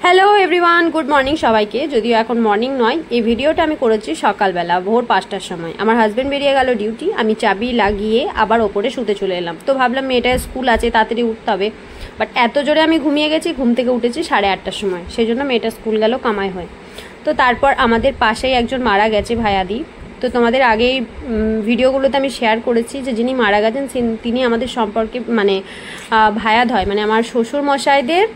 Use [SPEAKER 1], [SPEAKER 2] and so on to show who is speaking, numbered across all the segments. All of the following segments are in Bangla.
[SPEAKER 1] হ্যালো এভরিওয়ান, গুড মর্নিং সবাইকে। যদিও এখন মর্নিং নয়, এই ভিডিওটা আমি করেছি সকালবেলা ভোর 5টার সময়। আমার হাজব্যান্ড বেরিয়ে গেল ডিউটি, আমি চাবি লাগিয়ে আবার ওপরে শুতে চলে এলাম। তো ভাবলাম মেয়েটার স্কুল আছে, তাড়াতাড়ি উঠতে হবে। বাট এত জোরে আমি ঘুমিয়ে গেছি, ঘুম থেকে উঠেছি 8:30টার সময়, সেই জন্য মেয়েটা স্কুল গেল কামাই হয়। তো তারপর আমাদের পাশেই একজন মারা গেছে, ভায়াদি। তো তোমাদের আগেই ভিডিওগুলোতে আমি শেয়ার করেছি যে যিনি মারা গেছেন তিনি আমাদের সম্পর্কে মানে ভায়াদ হয়, মানে আমার শ্বশুর মশাইদের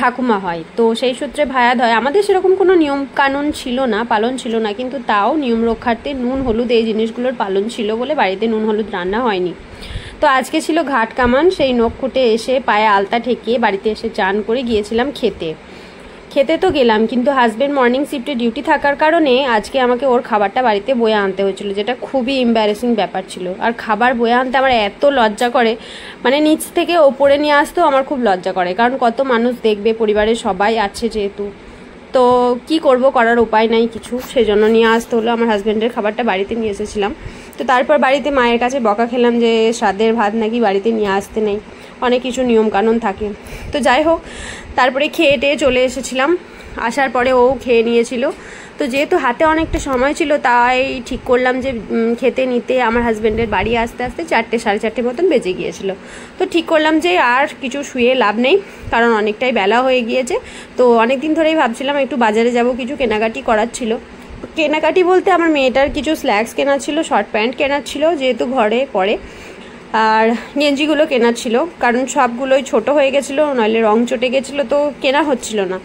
[SPEAKER 1] ঠাকুমা হয়। তো সেই সূত্রে ভায়াদ হয়। আমাদের সেরকম কোনো নিয়ম কানুন ছিল না, পালন ছিল না, কিন্তু তাও নিয়ম রক্ষার্থে নুন হলুদ এই জিনিসগুলোর পালন ছিল বলে বাড়িতে নুন হলুদ রান্না হয়নি। তো আজকে ছিল ঘাট কামান, সেই নখ খুঁটে এসে পায়ে আলতা ঠেকিয়ে বাড়িতে এসে চান করে গিয়েছিলাম খেতে তো গেলাম, কিন্তু হাজব্যান্ড মর্নিং শিফটে ডিউটি থাকার কারণে আজকে আমাকে ওর খাবারটা বাড়িতে বয়ে আনতে হয়েছিল, যেটা খুবই এম্বারেসিং ব্যাপার ছিল। আর খাবার বয়ে আনতে আমার এত লজ্জা করে, মানে নিচ থেকে ওপরে নিয়ে আসতেও আমার খুব লজ্জা করে, কারণ কত মানুষ দেখবে, পরিবারের সবাই আছে যেহেতু। তো কি করব, করার উপায় নাই কিছু, সেজন্য নিয়ে আসতে হলো। আমার হাজব্যান্ডের খাবারটা বাড়িতে নিয়ে এসেছিলাম। তো তারপর বাড়িতে মায়ের কাছে বকা খেলাম যে শ্রাদ্ধের ভাত নাকি বাড়িতে নিয়ে আসতে নেই, অনেক কিছু নিয়মকানুন থাকে। তো যাই হোক, তারপরে খেয়ে টেয়ে চলে এসেছিলাম। আসার পরে ও খেয়ে নিয়েছিল। তো যেহেতু হাতে অনেকটা সময় ছিল, তাই ঠিক করলাম যে খেতে নিতে আমার হাজব্যান্ডের বাড়ি আসতে আসতে 4টে 4:30 মতন বেজে গিয়েছিল। তো ঠিক করলাম যে আর কিছু শুয়ে লাভ নেই, কারণ অনেকটাই বেলা হয়ে গিয়েছে। তো অনেক দিন ধরেই ভাবছিলাম একটু বাজারে যাব, কিছু কেনাকাটি করার ছিল। কেনাকাটি বলতে আমার মেয়েটার কিছু স্ল্যাক্স কেনার ছিল, শর্ট প্যান্ট কেনার ছিল, যেহেতু ঘরে পরে, আর গেঞ্জিগুলো কেনার ছিল, কারণ সবগুলোই ছোট হয়ে গেছিলো, নইলে রং চটে গেছিলো, তো কেনা হচ্ছিল না।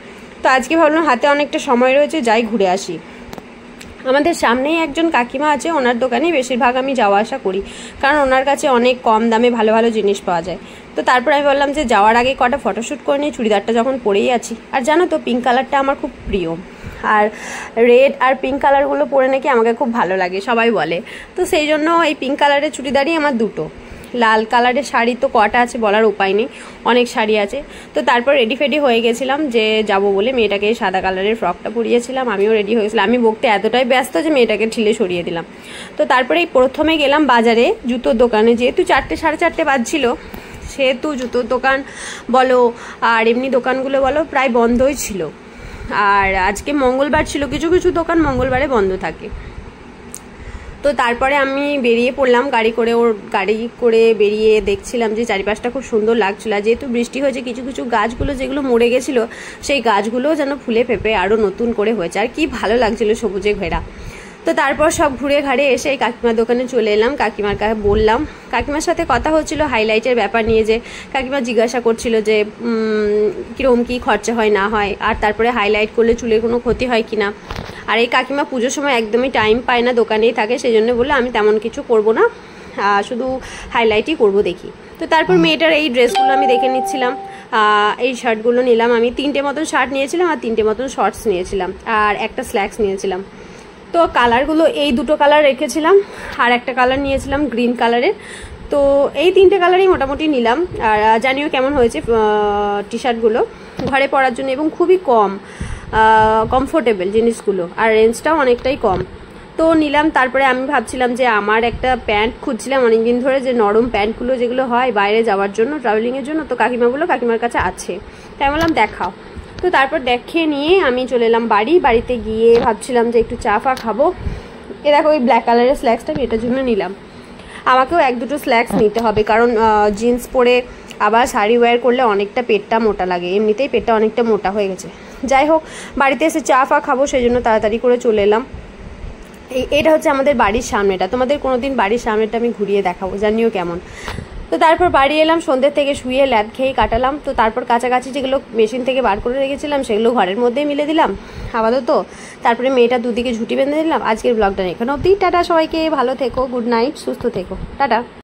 [SPEAKER 1] তো আজকে ভাবলাম হাতে অনেকটা সময় রয়েছে, যাই ঘুরে আসি। আমাদের সামনেই একজন কাকিমা আছে, ওনার দোকানেই বেশিরভাগ আমি যাওয়া আসা করি, কারণ ওনার কাছে অনেক কম দামে ভালো ভালো জিনিস পাওয়া যায়। তো তারপর আমি বললাম যে যাওয়ার আগে কটা ফটোশ্যুট করে নিই, চুড়িদারটা যখন পরেই আছি। আর জানো তো, পিঙ্ক কালারটা আমার খুব প্রিয়, আর রেড আর পিঙ্ক কালারগুলো পরে নাকি আমাকে খুব ভালো লাগে, সবাই বলে। তো সেই জন্য এই পিঙ্ক কালারের চুড়িদারই আমার দুটো। লাল কালারের শাড়ি তো কটা আছে বলার উপায় নেই, অনেক শাড়ি আছে। তো তারপর রেডি ফেডি হয়ে গেছিলাম যে যাব বলে, মেয়েটাকে সাদা কালারের ফ্রকটা পরিয়েছিলাম, আমিও রেডি হয়েছিলাম। আমি বকতে এতটাই ব্যস্ত যে মেয়েটাকে ঠেলে সরিয়ে দিলাম। তো তারপরে এই প্রথমে গেলাম বাজারে, জুতোর দোকানে। যেহেতু 4টে 4:30 বাজছিল, সেহেতু জুতোর দোকান বলো আর এমনি দোকানগুলো বলো প্রায় বন্ধই ছিল। আর আজকে মঙ্গলবার ছিল, কিছু কিছু দোকান মঙ্গলবারে বন্ধ থাকে। তো তারপরে আমি বেরিয়ে পড়লাম গাড়ি করে বেরিয়ে দেখছিলাম যে চারিপাশটা খুব সুন্দর লাগছিল। আর যেহেতু বৃষ্টি হয়েছে, কিছু কিছু গাছগুলো যেগুলো মরে গেছিলো, সেই গাছগুলোও যেন ফুলে ফেঁপে আরও নতুন করে হয়েছে, আর কি ভালো লাগছিল সবুজে ঘেরা। তো তারপর সব ঘুরে ঘাড়ে এসে এই কাকিমার দোকানে চলে এলাম। কাকিমার কাছে বললাম, কাকিমার সাথে কথা হচ্ছিল হাইলাইটের ব্যাপার নিয়ে, যে কাকিমা জিজ্ঞাসা করছিল যে কীরকম কী খরচা হয় না হয়, আর তারপরে হাইলাইট করলে চুলের কোনো ক্ষতি হয় কি না। আর এই কাকিমা পুজোর সময় একদমই টাইম পায় না, দোকানেই থাকে, সেই জন্য বললে আমি তেমন কিছু করব না, শুধু হাইলাইটই করব দেখি। তো তারপর মেয়েটার এই ড্রেসগুলো আমি দেখে নিচ্ছিলাম। এই শার্টগুলো নিলাম আমি, 3টে মতন শার্ট নিয়েছিলাম, আর 3টে মতন শর্টস নিয়েছিলাম, আর একটা স্ল্যাক্স নিয়েছিলাম। তো কালারগুলো এই দুটো কালার রেখেছিলাম, আর একটা কালার নিয়েছিলাম গ্রিন কালারের। তো এই 3টে কালারই মোটামুটি নিলাম। আর জানিও কেমন হয়েছে টি শার্টগুলো ঘরে পরার জন্য, এবং খুবই কমফোর্টেবল জিনিসগুলো, আর রেঞ্জটাও অনেকটাই কম। তো নিলাম। তারপরে আমি ভাবছিলাম যে আমার একটা প্যান্ট খুঁজছিলাম অনেকদিন ধরে, যে নরম প্যান্টগুলো যেগুলো হয় বাইরে যাওয়ার জন্য, ট্রাভেলিংয়ের জন্য। তো কাকিমার কাছে আছে, তাই বললাম দেখাও। তো তারপর দেখে নিয়ে আমি চলে এলাম বাড়িতে গিয়ে ভাবছিলাম যে একটু চা ফা খাবো। এ দেখো, ওই ব্ল্যাক কালারের স্ল্যাক্সটা আমি এটার জন্য নিলাম। আমাকেও 1-2টো স্ল্যাক্স নিতে হবে, কারণ জিন্স পরে আবার শাড়ি ওয়্যার করলে অনেকটা পেটটা মোটা লাগে, এমনিতেই পেটটা অনেকটা মোটা হয়ে গেছে। যাই হোক, বাড়িতে এসে চা ফা খাবো, সেই জন্য তাড়াতাড়ি করে চলে এলাম। এটা হচ্ছে আমাদের বাড়ির সামনেটা, তোমাদের কোনোদিন বাড়ির সামনেটা আমি ঘুরিয়ে দেখাবো, জানিও কেমন। তো তারপর বাড়ি এলাম, সন্ধ্যের থেকে শুয়ে ল্যাদ খেয়ে কাটালাম। তো তারপর কাছাকাছি যেগুলো মেশিন থেকে বার করে রেখেছিলাম, সেগুলো ঘরের মধ্যেই মিলে দিলাম আপাতত। তারপরে মেয়েটা দুদিকে ঝুঁটি বেঁধে দিলাম। আজকের ব্লগটা এখানে অবধি। টাটা সবাইকে, ভালো থেকো, গুড নাইট, সুস্থ থেকো, টাটা।